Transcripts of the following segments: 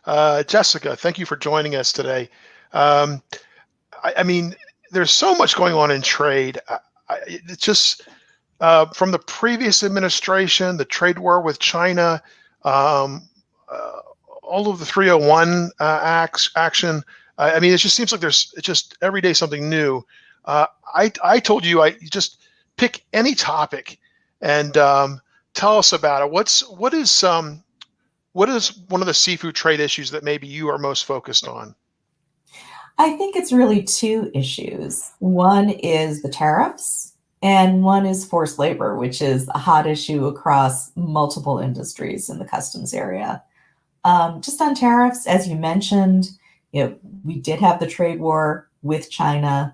Jessica, thank you for joining us today. Um, I mean, there's so much going on in trade. It's just from the previous administration, the trade war with China, um, uh, all of the 301 action. I mean, it just seems like it's just every day something new. I told you I just pick any topic and tell us about it. What is one of the seafood trade issues that maybe you are most focused on? I think it's really two issues. One is the tariffs, and one is forced labor, which is a hot issue across multiple industries in the customs area. Just on tariffs, as you mentioned, we did have the trade war with China,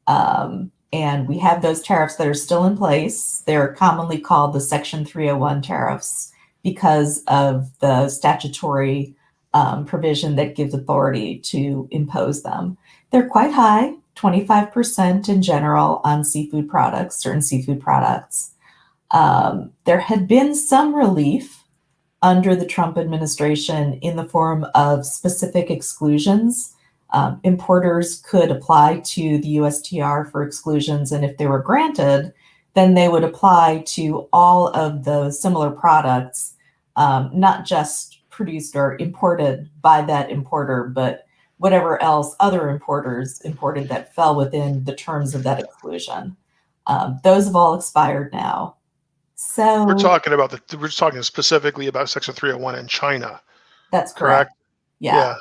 and we have those tariffs that are still in place. They're commonly called the Section 301 tariffs because of the statutory provision that gives authority to impose them. They're quite high, 25% in general on seafood products, certain seafood products. There had been some relief under the Trump administration in the form of specific exclusions. Importers could apply to the USTR for exclusions, and if they were granted, then they would apply to all of the similar products, not just produced or imported by that importer, but whatever else other importers imported that fell within the terms of that exclusion. Those have all expired now. We're So talking about we're talking specifically about Section 301 in China, that's correct. correct? Yeah. Yeah.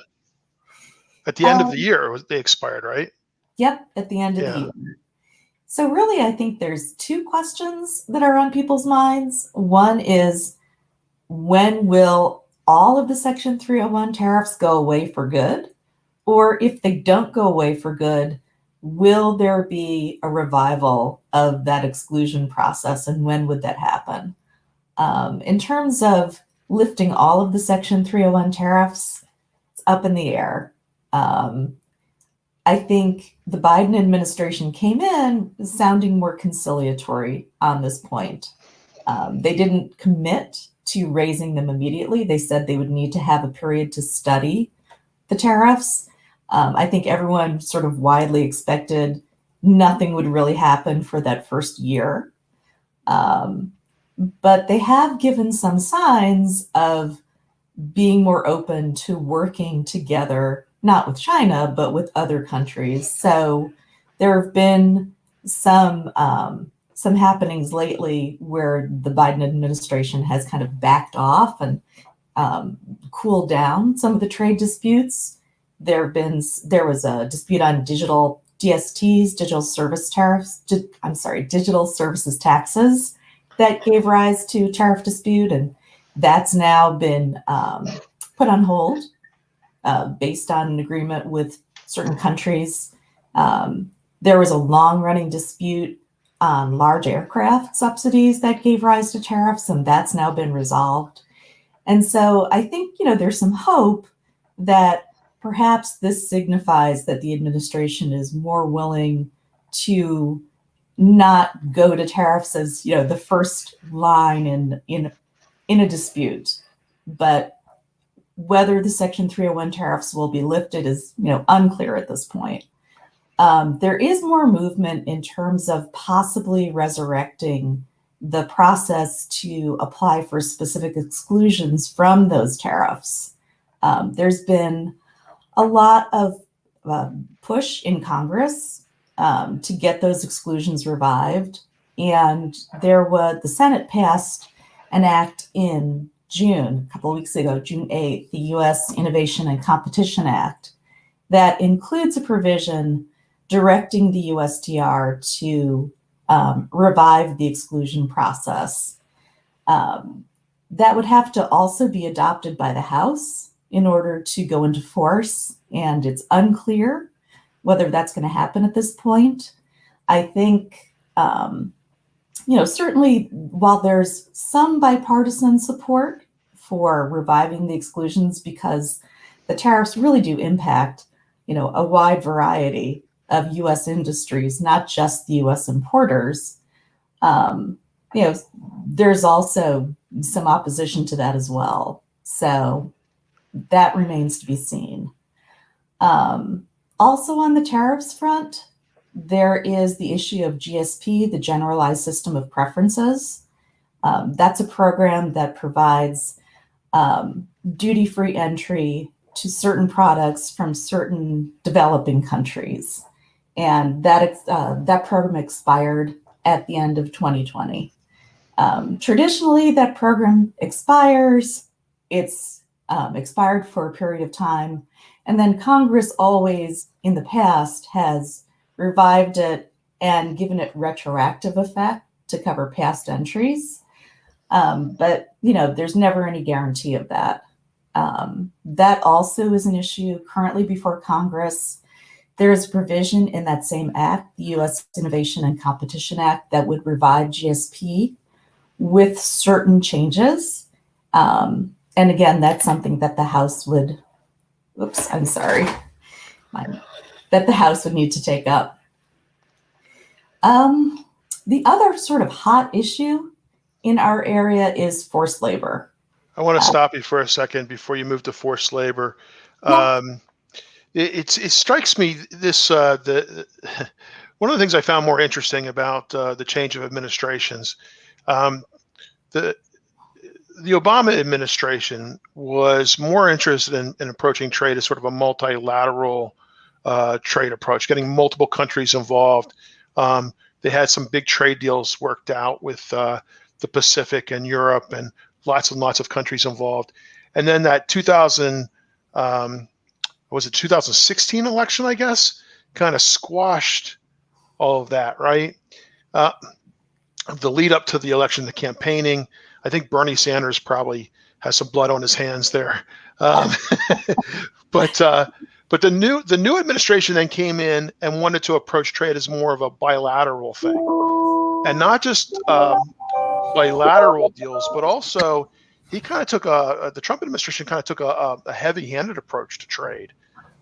At the end of the Um, year, they expired, right? yep, at the end of the Yeah. year. So really, I think there's two questions that are on people's minds. One is, when will all of the Section 301 tariffs go away for good? Or if they don't go away for good, will there be a revival of that exclusion process, and when would that happen? In terms of lifting all of the Section 301 tariffs, it's up in the air. Um, I think the Biden administration came in sounding more conciliatory on this point. They didn't commit to raising them immediately. They said they would need to have a period to study the tariffs. I think everyone sort of widely expected nothing would really happen for that first year. Um, but they have given some signs of being more open to working together, not with China, but with other countries. So there have been some happenings lately where the Biden administration has kind of backed off and cooled down some of the trade disputes. There was a dispute on digital DSTs, digital service tariffs. Digital services taxes that gave rise to tariff dispute, and that's now been put on hold based on an agreement with certain countries. There was a long-running dispute on large aircraft subsidies that gave rise to tariffs, and that's now been resolved. And so I think, there's some hope that perhaps this signifies that the administration is more willing to not go to tariffs as, the first line in a dispute. But whether the Section 301 tariffs will be lifted is, unclear at this point. There is more movement in terms of possibly resurrecting the process to apply for specific exclusions from those tariffs. There's been a lot of push in Congress to get those exclusions revived, and the Senate passed an act in June, a couple of weeks ago, June 8th, the U.S. Innovation and Competition Act, that includes a provision directing the USTR to revive the exclusion process. That would have to also be adopted by the House in order to go into force, and it's unclear whether that's going to happen at this point. I think, certainly while there's some bipartisan support for reviving the exclusions because the tariffs really do impact, a wide variety of U.S. industries, not just the U.S. importers. Um, there's also some opposition to that as well. So that remains to be seen. Also on the tariffs front, there is the issue of GSP, the Generalized System of Preferences. That's a program that provides duty-free entry to certain products from certain developing countries. And that program expired at the end of 2020. Traditionally, that program expires. It's expired for a period of time. And then Congress always, in the past, has revived it and given it retroactive effect to cover past entries. But, there's never any guarantee of that. That also is an issue currently before Congress. There is a provision in that same act, the U.S. Innovation and Competition Act, that would revive GSP with certain changes. And again, that's something that the House would, that the House would need to take up. The other sort of hot issue in our area is forced labor. I want to stop you for a second before you move to forced labor. Yeah. It strikes me this one of the things I found more interesting about the change of administrations. The Obama administration was more interested in approaching trade as sort of a multilateral trade approach, getting multiple countries involved. They had some big trade deals worked out with the Pacific and Europe, and lots of countries involved. And then that 2016 election, I guess, kind of squashed all of that, right? The lead up to the election, the campaigning, I think Bernie Sanders probably has some blood on his hands there. But the new administration then came in and wanted to approach trade as more of a bilateral thing, and not just bilateral deals, but also he kind of took the Trump administration kind of took a heavy-handed approach to trade.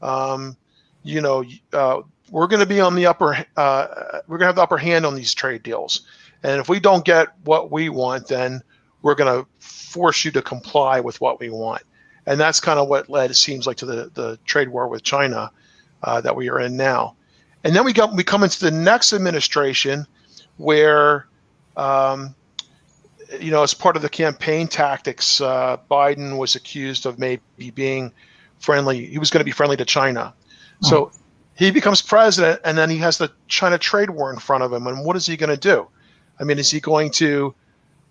We're going to be on the we're going to have the upper hand on these trade deals, and if we don't get what we want, then we're going to force you to comply with what we want. And that's kind of what led, it seems like, to the trade war with China that we are in now. And then we come into the next administration where, as part of the campaign tactics, Biden was accused of maybe being friendly. He was going to be friendly to China. So he becomes president, and then he has the China trade war in front of him. And what is he going to do? I mean, is he going to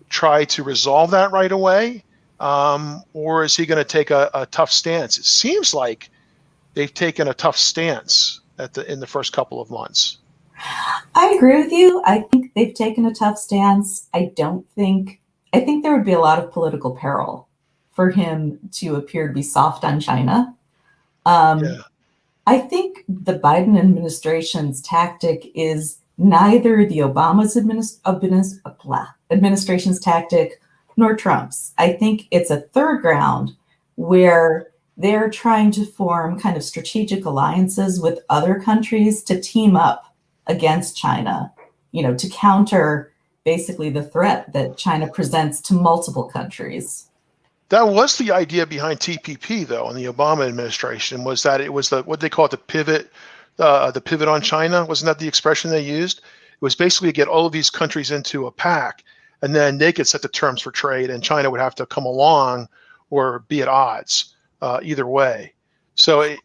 try to resolve that right away? Or is he going to take a tough stance? It seems like they've taken a tough stance in the first couple of months. I agree with you. I think they've taken a tough stance. I think there would be a lot of political peril for him to appear to be soft on China. I think the Biden administration's tactic is neither the Obama's administration's tactic nor Trump's. I think it's a third ground where they're trying to form kind of strategic alliances with other countries to team up against China, to counter basically the threat that China presents to multiple countries. That was the idea behind TPP, though, in the Obama administration, was that it was what they call it, the pivot on China. Wasn't that the expression they used? It was basically to get all of these countries into a pack, and then they could set the terms for trade, and China would have to come along or be at odds either way. So it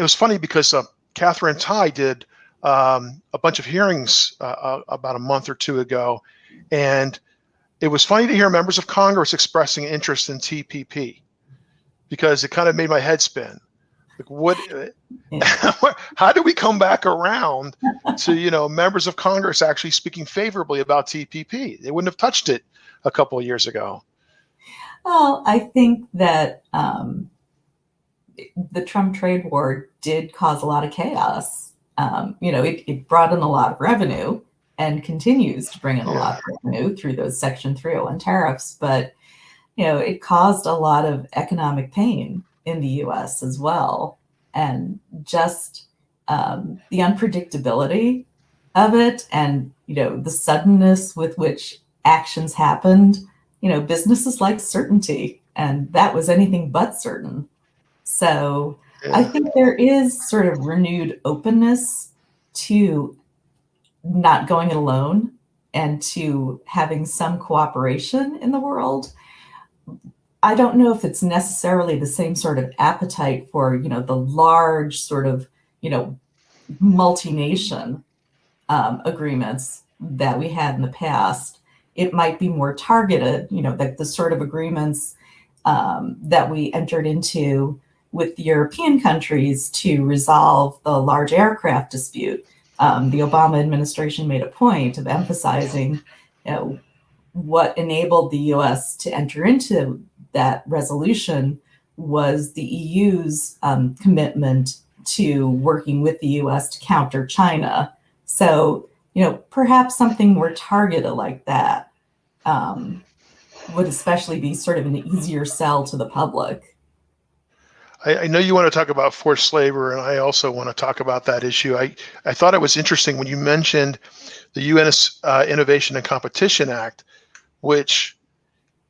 was funny because Catherine Tai did a bunch of hearings about a month or two ago, and it was funny to hear members of Congress expressing interest in TPP because it kind of made my head spin. Like, what? How do we come back around to members of Congress actually speaking favorably about TPP? They wouldn't have touched it a couple of years ago. Well, I think that the Trump trade war did cause a lot of chaos. It brought in a lot of revenue and continues to bring in a lot of revenue through those Section 301 tariffs, but it caused a lot of economic pain in the U.S. as well, and just the unpredictability of it, and the suddenness with which actions happened. Businesses like certainty, and that was anything but certain. So I Yeah. think there is sort of renewed openness to not going it alone and to having some cooperation in the world. I don't know if it's necessarily the same sort of appetite for, the large sort of, multi-nation agreements that we had in the past. It might be more targeted, like the sort of agreements that we entered into with European countries to resolve the large aircraft dispute. The Obama administration made a point of emphasizing, what enabled the US to enter into that resolution was the EU's commitment to working with the US to counter China. So, perhaps something more targeted like that would especially be sort of an easier sell to the public. I know you want to talk about forced labor, and I also want to talk about that issue. I thought it was interesting when you mentioned the U.S. Innovation and Competition Act, which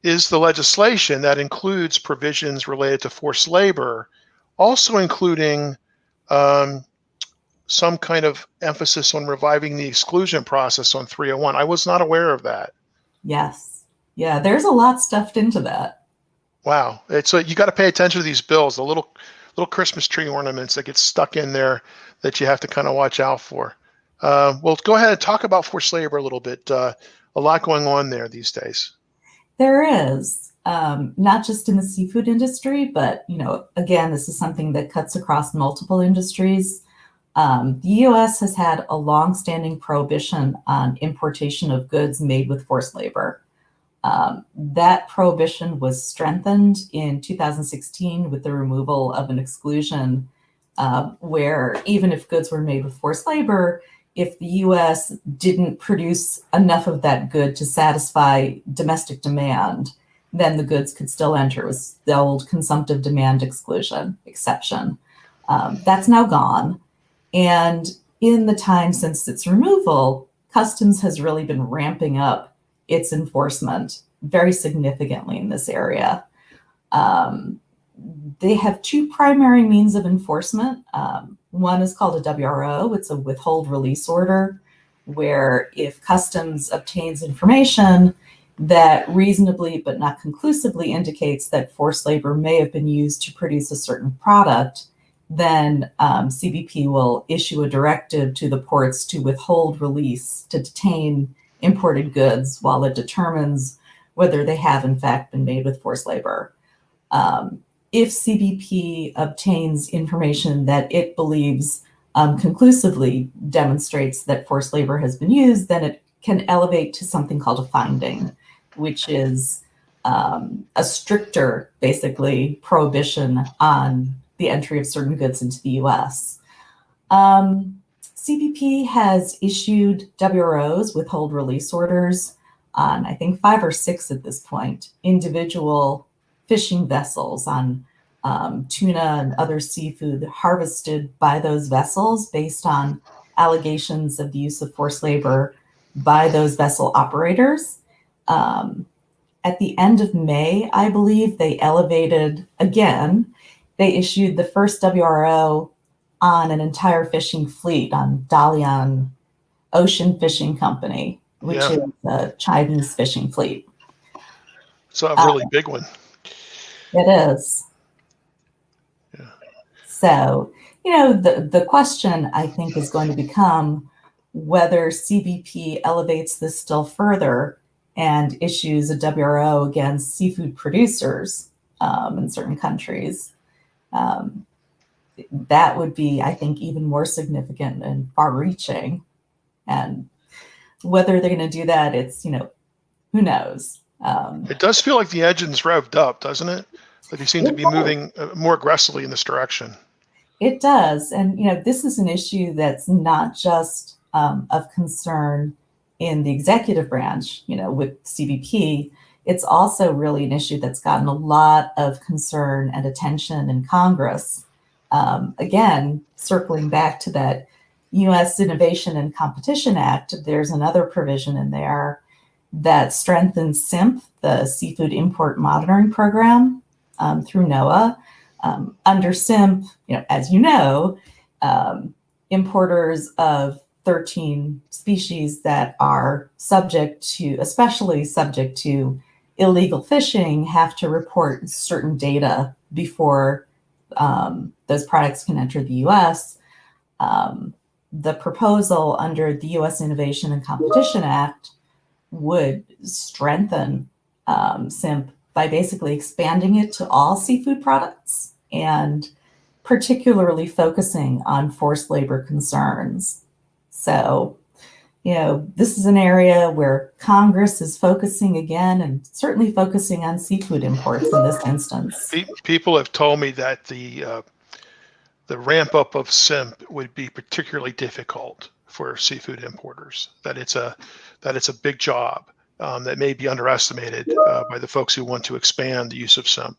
is the legislation that includes provisions related to forced labor, also including some kind of emphasis on reviving the exclusion process on 301. I was not aware of that. Yes. Yeah, there's a lot stuffed into that. Wow. It's you got to pay attention to these bills, the little Christmas tree ornaments that get stuck in there that you have to kind of watch out for. Well, go ahead and talk about forced labor a little bit. A lot going on there these days. There is, not just in the seafood industry, but, again, this is something that cuts across multiple industries. The U.S. has had a long-standing prohibition on importation of goods made with forced labor. That prohibition was strengthened in 2016 with the removal of an exclusion where even if goods were made with forced labor, if the U.S. didn't produce enough of that good to satisfy domestic demand, then the goods could still enter. It was the old consumptive demand exception. That's now gone. And in the time since its removal, Customs has really been ramping up its enforcement very significantly in this area. They have two primary means of enforcement. One is called a WRO. It's a withhold release order, where if Customs obtains information that reasonably but not conclusively indicates that forced labor may have been used to produce a certain product, then CBP will issue a directive to the ports to withhold release, to detain imported goods while it determines whether they have in fact been made with forced labor. If CBP obtains information that it believes conclusively demonstrates that forced labor has been used, then it can elevate to something called a finding, which is a stricter, basically, prohibition on the entry of certain goods into the US. CBP has issued WROs, withhold release orders, on I think 5 or 6 at this point, individual fishing vessels on tuna and other seafood harvested by those vessels based on allegations of the use of forced labor by those vessel operators. At the end of May, I believe, they elevated again. They issued the first WRO on an entire fishing fleet, on Dalian Ocean Fishing Company, which is a Chinese fishing fleet. So a really big one. It is. Yeah. So, the question, I think, is going to become whether CBP elevates this still further and issues a WRO against seafood producers in certain countries. That would be, I think, even more significant and far-reaching. And whether they're going to do that, it's, who knows? It does feel like the engine's revved up, doesn't it? Like they seem to be moving more aggressively in this direction. It does. And, this is an issue that's not just of concern in the executive branch, with CBP. It's also really an issue that's gotten a lot of concern and attention in Congress. Again, circling back to that U.S. Innovation and Competition Act, there's another provision in there that strengthens SIMP, the Seafood Import Monitoring Program, through NOAA. Under SIMP, as you know, importers of 13 species that are especially subject to illegal fishing, have to report certain data before those products can enter the U.S. The proposal under the U.S. Innovation and Competition Act would strengthen SIMP by basically expanding it to all seafood products and particularly focusing on forced labor concerns. So, this is an area where Congress is focusing again, and certainly focusing on seafood imports in this instance. People have told me that the ramp up of SIMP would be particularly difficult for seafood importers. That it's a big job that may be underestimated by the folks who want to expand the use of SIMP.